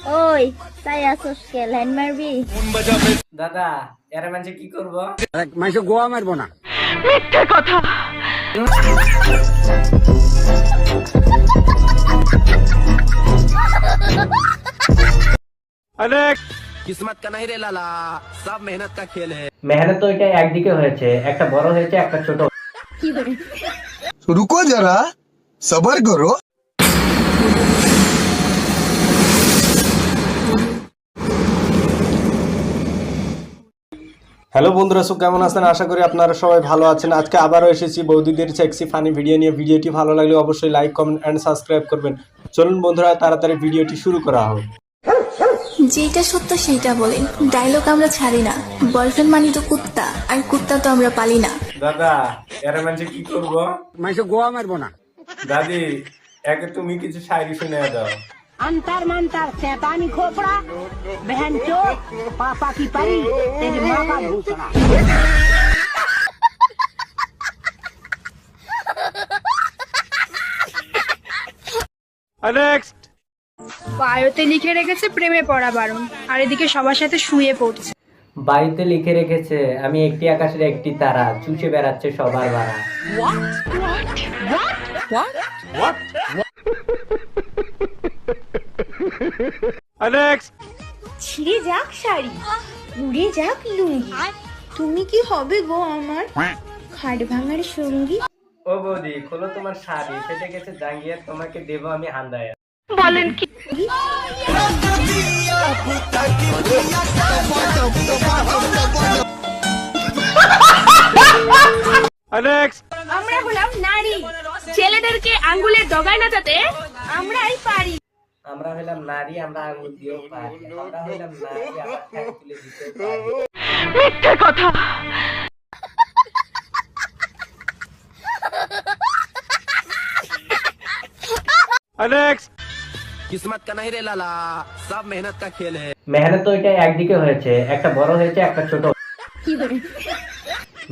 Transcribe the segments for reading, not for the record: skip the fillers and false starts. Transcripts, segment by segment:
ওই তাই আসোস কে লাইন মারবি? দাদা এরা মানে কি করবো? মানুষ গোয়া মারবো না। किस्मत का नहीं रे लाला, सब मेहनत का खेल है। মেহনত তো এটা একদিকে হয়েছে, একটা বড় হয়েছে একটা ছোট। কি করে? रुको जरा सबर करो। হ্যালো বন্ধুরা, সো কেমন আছেন? আশা করি আপনারা সবাই ভালো আছেন। আজকে আবারও এসেছি বৌদিদের সেক্সি ফানি ভিডিও নিয়ে। ভিডিওটি ভালো লাগলে অবশ্যই লাইক, কমেন্ট এন্ড সাবস্ক্রাইব করবেন। চলুন বন্ধুরা, তাড়াতাড়ি ভিডিওটি শুরু করা হোক। যেটা সত্য সেইটা বলেন, ডায়লগ আমরা ছাড়ি না। বয়ফ্রেন্ড মানে তো কুত্তা, আর কুত্তা তো আমরা পালি না। দাদা এরা মানে কি করবো? মানুষ গোয়া মারবো না। দাদি একে তুমি কিছু শায়রি শুনে দাও। अंतर मंतर शैतानी खोपड़ा बहन चोट पापा की परी तेरी माँ का भूसड़ा। বায়োতে লিখে রেখেছে প্রেমে পড়া বারণ, আর এদিকে সবার সাথে শুয়ে পড়ছে। বাড়িতে লিখে রেখেছে আমি একটি আকাশের একটি তারা, চুষে বেড়াচ্ছে সবার ভাড়া। ছিঁড়ে যাক শাড়ি, উড়ে যাক লুঙ্গি, তুমি কি হবে গো আমার খাট ভাঙার সঙ্গী? ও বৌদি খোলো তোমার শাড়ি, ফেটে গেছে জাঙ্গিয়া, তোমাকে দেবো আমি হান্দায়া। বলেন কি? আমরা হলাম নারী, ছেলেদেরকে আঙ্গুলের ডগায় নাচাতে আমরাই পারি। আমরা হইলাম নারী, আমরা আঙুল দিয়েও পারি। আমরা হইলাম নারী, আবার ঠ্যাং তুলে দিতেও পারি। মিথ্যে কথা। किस्मत का नहीं रे लाला, सब मेहनत का खेल है। মেহনত তো এটা একদিকে হয়েছে, একটা বড় হয়েছে একটা ছোট। কি করে?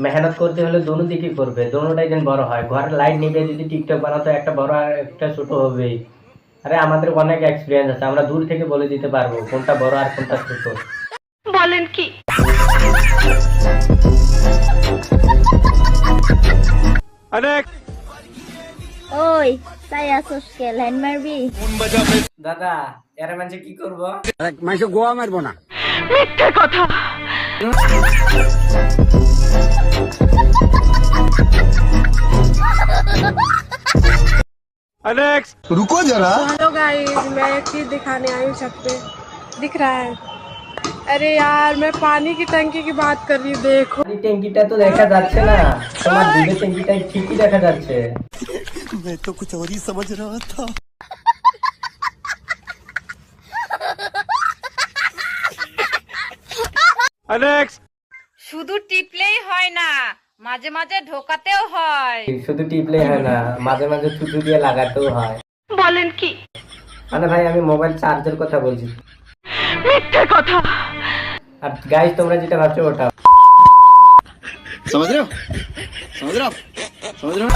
মেহনত করতে হলে দোনো দিকে করবে, দোনোটাই যেন বড় হয়। ঘরের লাইট নিবে যদি টিকটক বানাতো, একটা বড় আর একটা ছোট হবেই। আরে আমাদের অনেক এক্সপিরিয়েন্স আছে, আমরা দূর থেকে বলে দিতে পারবো কোনটা বড় আর কোনটা ছোট। বলেন কি? ওই তাই আসোস কে লাইন মারবি? দাদা এরা মানে কি করবো? মানুষ গোয়া মারবো না। মিথ্যে কথা। रुको जरा हेलो गाइस, मैं एक चीज दिखाने आई हूँ छत पे। दिख रहा है? अरे यार, मैं पानी की टंकी की बात कर रही हूँ, देखो। এই ট্যাঙ্কিটা তো দেখা যাচ্ছে না, তোমার দুধের ট্যাঙ্কিটাই ঠিকই দেখা যাচ্ছে। मैं तो कुछ और ही समझ रहा था। শুধু টিপলেই হয় না, মাঝে মাঝে ঢোকাতেও হয়। শুধু টিপলে হয় না, মাঝে মাঝে থুতু দিয়ে লাগাতেও হয়। বলেন কি? মানে ভাই আমি মোবাইল চার্জের কথা বলছি। মিথ্যে কথা। আর গাইস তোমরা যেটা ভাবছো ওটা। समझ रहे हो समझ रहे हो समझ रहे हो।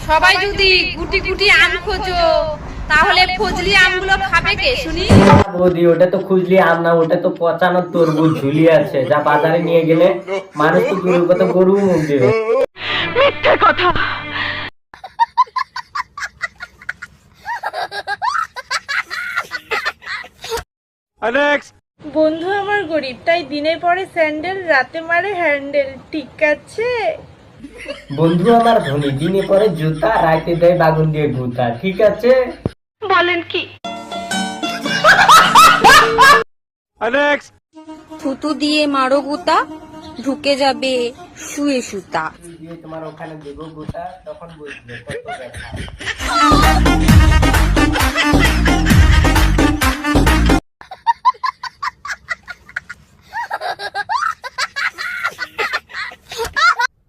সবাই যদি গুটি গুটি আম খোঁজো, তাহলে ফজলি আমগুলো খাবে কে শুনি? বৌদি ওটা তো খুঁজলি আম না, ওটা তো পচানো তরমুজ ঝুলিয়ে আছে, যা বাজারে নিয়ে গেলে মানুষ তো দূরের কথা গরু মুখ দেবে। মিথ্যে কথা। বন্ধু আমার গরিব, তাই দিনে পরে স্যান্ডেল, রাতে মারে হ্যান্ডেল, ঠিক আছে? বন্ধু আমার ধনী, দিনে পরে জুতা, রাতে দেয় বাগুন দিয়ে গুতা, ঠিক আছে? বলেন কি? থুতু দিয়ে মারো গুতা, ঢুকে যাবে শুয়ে সুতা। দিয়ে তোমার ওখানে দেবো গুতা, তখন বুঝবে কত ব্যথা।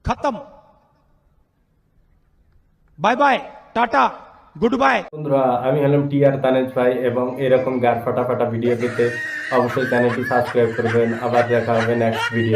खत्म, बाय बाय, टाटा, गुड बाय। বন্ধুরা আমি হলাম টিআর তানেজ ভাই, এবং এরকম গার ফাটা ফাটা ভিডিও পেতে অবশ্যই চ্যানেলটি সাবস্ক্রাইব করবেন। আবার দেখা হবে নেক্সট ভিডিও।